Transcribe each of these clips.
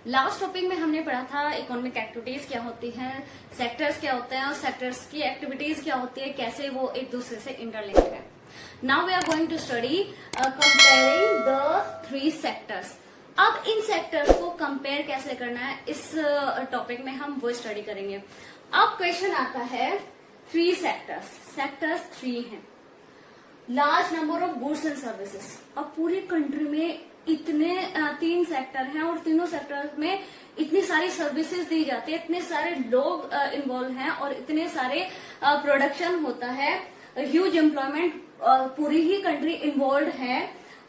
Last topic में हमने पढ़ा था इकोनॉमिक एक्टिविटीज क्या होती हैं, सेक्टर्स क्या होते हैं और सेक्टर्स की एक्टिविटीज क्या होती है, कैसे वो एक दूसरे से इंटरलिंक्ड है। Now we are going to study comparing the three sectors. अब इन सेक्टर्स को कंपेयर कैसे करना है इस टॉपिक में हम वो स्टडी करेंगे। अब क्वेश्चन आता है थ्री सेक्टर्स थ्री हैं, large number of goods and services. अब पूरी कंट्री में इतने तीन सेक्टर हैं और तीनों सेक्टर में इतनी सारी सर्विसेज दी जाती है, इतने सारे लोग इन्वॉल्व हैं और इतने सारे प्रोडक्शन होता है, ह्यूज एम्प्लॉयमेंट, पूरी ही कंट्री इन्वॉल्व है।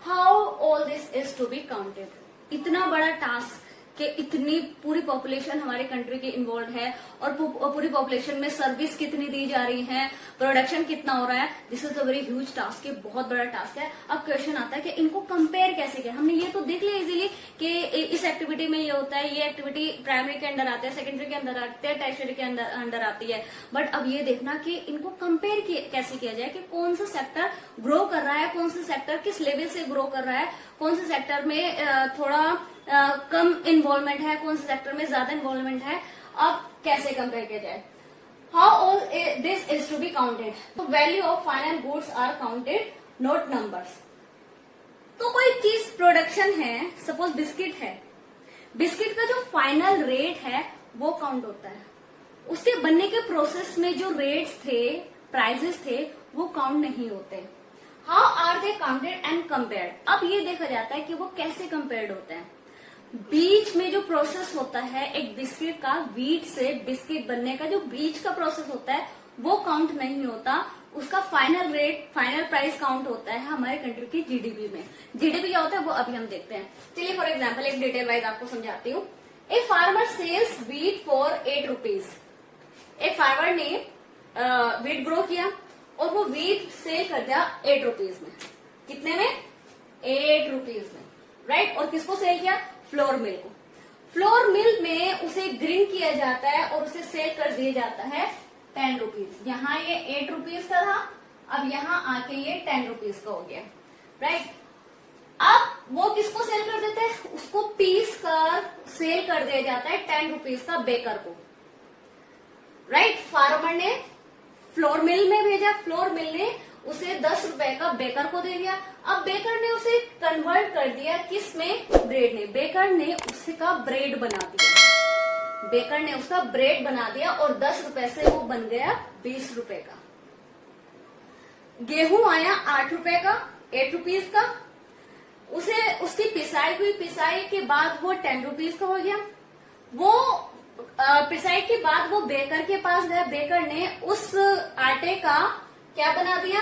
How all this is to be counted? इतना बड़ा टास्क कि इतनी पूरी पॉपुलेशन हमारे कंट्री की इन्वॉल्व है और पूरी पॉपुलेशन में सर्विस कितनी दी जा रही है, प्रोडक्शन कितना हो रहा है, this is a very huge task, ये बहुत बड़ा टास्क है। अब क्वेश्चन आता है कि इनको कंपेयर कैसे किया। हमने ये तो देख लिया इजीली कि इस एक्टिविटी में ये होता है, ये एक्टिविटी प्राइमरी के अंदर आती है, सेकेंडरी के अंदर आती है, टर्शियरी के अंदर आती है। बट अब ये देखना कि इनको कंपेयर कैसे किया जाए कि कौन सा सेक्टर ग्रो कर रहा है, कौन सा सेक्टर किस लेवल से ग्रो कर रहा है, कौन से सेक्टर में थोड़ा कम इन्वॉल्वमेंट है, कौन से सेक्टर में ज्यादा इन्वॉल्वमेंट है। अब कैसे कंपेयर किया जाए? How all this is to be counted? Value of final goods are counted, not numbers. तो कोई चीज प्रोडक्शन है, सपोज बिस्किट है, बिस्किट का जो फाइनल रेट है वो काउंट होता है, उसके बनने के प्रोसेस में जो रेट्स थे, प्राइजेस थे, वो काउंट नहीं होते। How are they counted and compared? अब ये देखा जाता है कि वो कैसे कंपेयर्ड होते हैं। बीच में जो प्रोसेस होता है एक बिस्किट का, वीट से बिस्किट बनने का जो बीच का प्रोसेस होता है वो काउंट नहीं होता, उसका final rate, final price count होता है हमारे कंट्री की जीडीपी में। जीडीपी क्या होता है वो अभी हम देखते हैं। चलिए फॉर एग्जाम्पल एक डिटेल वाइज आपको समझाती हूँ। A farmer sells wheat for 8 rupees. एक फार्मर ने वीट ग्रो किया और वो वीट सेल कर दिया 8 रुपीज में। कितने में? 8 रुपीज में, राइट। और किसको सेल किया? फ्लोर मिल को। फ्लोर मिल में उसे ग्रिंड किया जाता है और उसे सेल कर दिया जाता है 10 रुपीज। यहाँ ये 8 रुपीज का था, अब यहाँ आके ये 10 रुपीज का हो गया, राइट। अब वो किसको सेल कर देते हैं? उसको पीस कर सेल कर दिया जाता है 10 रुपीज का बेकर को, राइट। फार्मर ने फ्लोर मिल में भेजा, फ्लोर मिल ने उसे 10 रुपए का बेकर को दे दिया। अब बेकर ने उसे कन्वर्ट कर दिया किस में? ब्रेड ने। बेकर ने उसका ब्रेड बना दिया, बेकर ने उसका ब्रेड बना दिया और 10 रुपए से वो बन गया 20 रुपए का। गेहूं आया 8 रुपए का, 8 रुपीज का, उसे उसकी पिसाई के बाद वो 10 रुपीज का हो गया। वो पिसाई के बाद वो बेकर के पास गया, बेकर ने उस आटे का क्या बना दिया?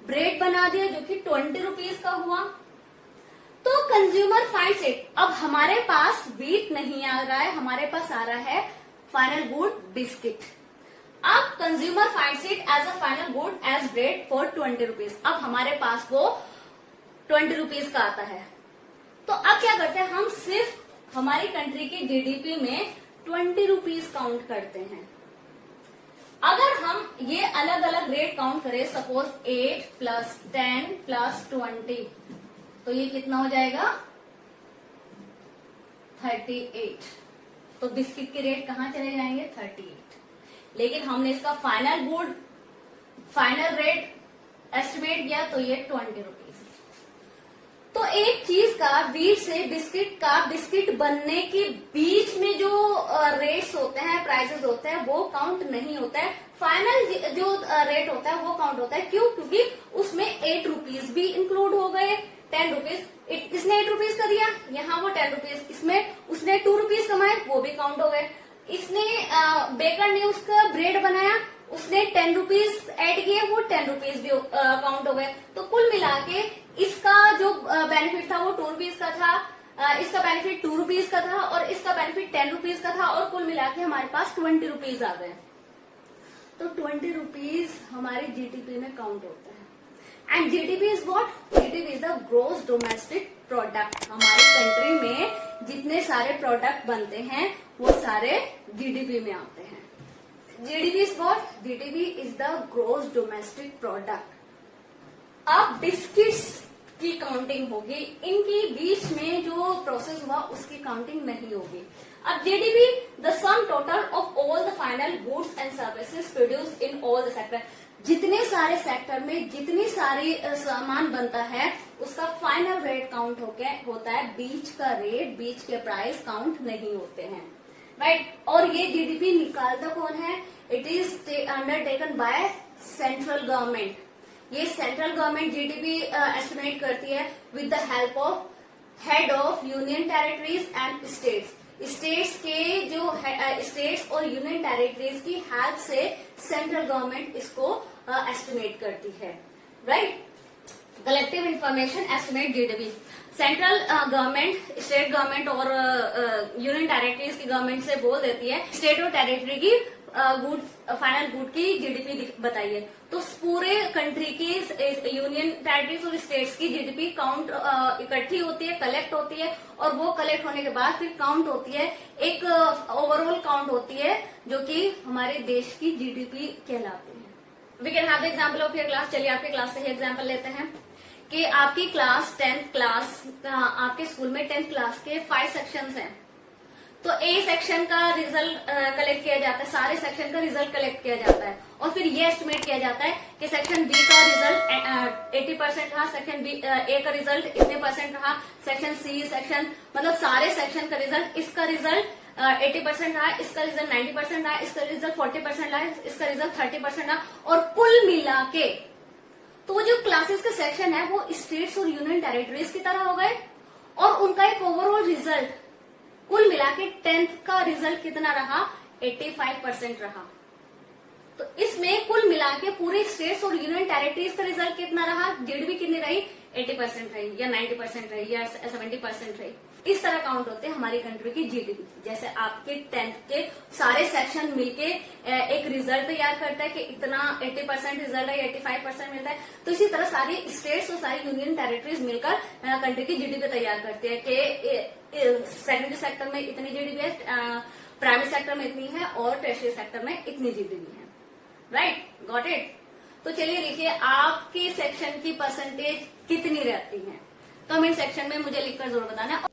ब्रेड बना दिया, जो कि 20 रुपीज का हुआ। तो कंज्यूमर फाइंड्स इट, अब हमारे पास वीट नहीं आ रहा है, हमारे पास आ रहा है फाइनल गुड बिस्किट। अब consumer finds it as a final good as bread for 20 rupees. अब हमारे पास वो 20 रुपीज का आता है। तो अब क्या करते हैं हम? सिर्फ हमारी कंट्री की जीडीपी में 20 रुपीज काउंट करते हैं। अगर हम ये अलग अलग रेट काउंट करें, सपोज 8 प्लस 10 प्लस 20, तो ये कितना हो जाएगा? 38। तो बिस्किट के रेट कहाँ चले जाएंगे? 38। लेकिन हमने इसका final good, final rate estimate किया तो ये 20 रुपीज। तो एक चीज का, वीट से बिस्किट का, बिस्किट बनने के बीच में जो रेट्स होते हैं, प्राइसेस होते हैं, वो काउंट नहीं होता है। फाइनल जो रेट होता है वो काउंट होता है। क्यों? क्योंकि उसमें 8 रुपीज भी इंक्लूड हो गए, 10 रुपीज इसने 8 रुपीज का दिया, यहाँ वो 10 रुपीज, इसमें उसने 2 रुपीज कमाए, वो भी काउंट हो गए। इसने बेकर ने उसका ब्रेड बनाया, उसने 10 रुपीज एड किए, वो 10 रुपीज भी काउंट हो गए। तो कुल मिला के इसका जो बेनिफिट था वो 2 रुपीज का था, इसका बेनिफिट 2 रुपीज का था और इसका बेनिफिट 10 रुपीज का था, और कुल मिला के हमारे पास 20 रुपीज आ गए। तो 20 रुपीज हमारे जीडीपी में काउंट होता है। And GDP is what? GDP is the gross domestic product. हमारी कंट्री में जितने सारे प्रोडक्ट बनते हैं वो सारे जीडीपी में आते हैं। GDP is what? GDP is the gross domestic product. अब बिस्किट्स की काउंटिंग होगी, इनके बीच में जो प्रोसेस हुआ उसकी काउंटिंग नहीं होगी। अब GDP the sum total of all the final goods and services produce in all the sector, जितने सारे सेक्टर में जितनी सारी सामान बनता है उसका फाइनल रेट काउंट होता है, बीच का रेट, बीच के प्राइस काउंट नहीं होते हैं, राइट। और ये जीडीपी निकालता कौन है? It is undertaken by central government. ये सेंट्रल गवर्नमेंट जीडीपी एस्टिमेट करती है with the help of head of union territories and states. States के जो स्टेट्स और यूनियन टेरिटरीज की हेल्प से सेंट्रल गवर्नमेंट इसको एस्टिमेट करती है, right. Collective information estimate GDP, central government state government और यूनियन टेरिटरीज की गवर्नमेंट से बोल देती है स्टेट और टेरिटरी की फाइनल गुड की जीडीपी बताइए। तो पूरे कंट्री की यूनियन टेरिटरीज और स्टेट्स की जीडीपी काउंट इकट्ठी होती है, कलेक्ट होती है, और वो कलेक्ट होने के बाद फिर काउंट होती है, एक ओवरऑल काउंट होती है जो कि हमारे देश की जीडीपी कहलाती है। We can have the example of your class. चलिए आपके क्लास का ही एग्जांपल लेते हैं कि आपकी क्लास 10th क्लास, आपके स्कूल में 10th क्लास के 5 सेक्शंस हैं। तो ए सेक्शन का रिजल्ट कलेक्ट किया जाता है, सारे सेक्शन का रिजल्ट कलेक्ट किया जाता है, और फिर ये एस्टिमेट किया जाता है कि सेक्शन बी का रिजल्ट 80% रहा, सेक्शन बी ए का रिजल्ट इतने % रहा, सेक्शन सी, सेक्शन मतलब सारे सेक्शन का रिजल्ट, इसका रिजल्ट 80% रहा, इसका रिजल्ट 90% रहा, इसका रिजल्ट 40% रहा, इसका रिजल्ट 30% रहा, और कुल मिला के तो जो क्लासेस का सेक्शन है वो स्टेट्स और यूनियन टेरिटरीज की तरह हो गए, और उनका एक ओवरऑल रिजल्ट कुल मिला के 10th का रिजल्ट कितना रहा? 85% रहा। तो इसमें कुल मिला के पूरे स्टेट्स और यूनियन टेरिटरीज का रिजल्ट कितना रहा? जीडीपी कितनी रही? 80% रही, या 90% रही, या 70% रही। इस तरह काउंट होते हैं हमारी कंट्री की जीडीपी। जैसे आपके 10th के सारे सेक्शन मिलके एक रिजल्ट तैयार करता है कि इतना 80% रिजल्ट है, 85% मिलता है, तो इसी तरह सारी स्टेट्स और सारी यूनियन टेरिटरीज मिलकर कंट्री की जीडीपी तैयार करती है कि सेकेंडरी सेक्टर में इतनी जीडीपी है, प्राइमरी सेक्टर में इतनी है, और टर्शियरी सेक्टर में इतनी जीडीपी है, राइट। Got it. तो चलिए लिखिए आपके सेक्शन की परसेंटेज कितनी रहती है, कमेंट सेक्शन में मुझे लिखकर जरूर बताना।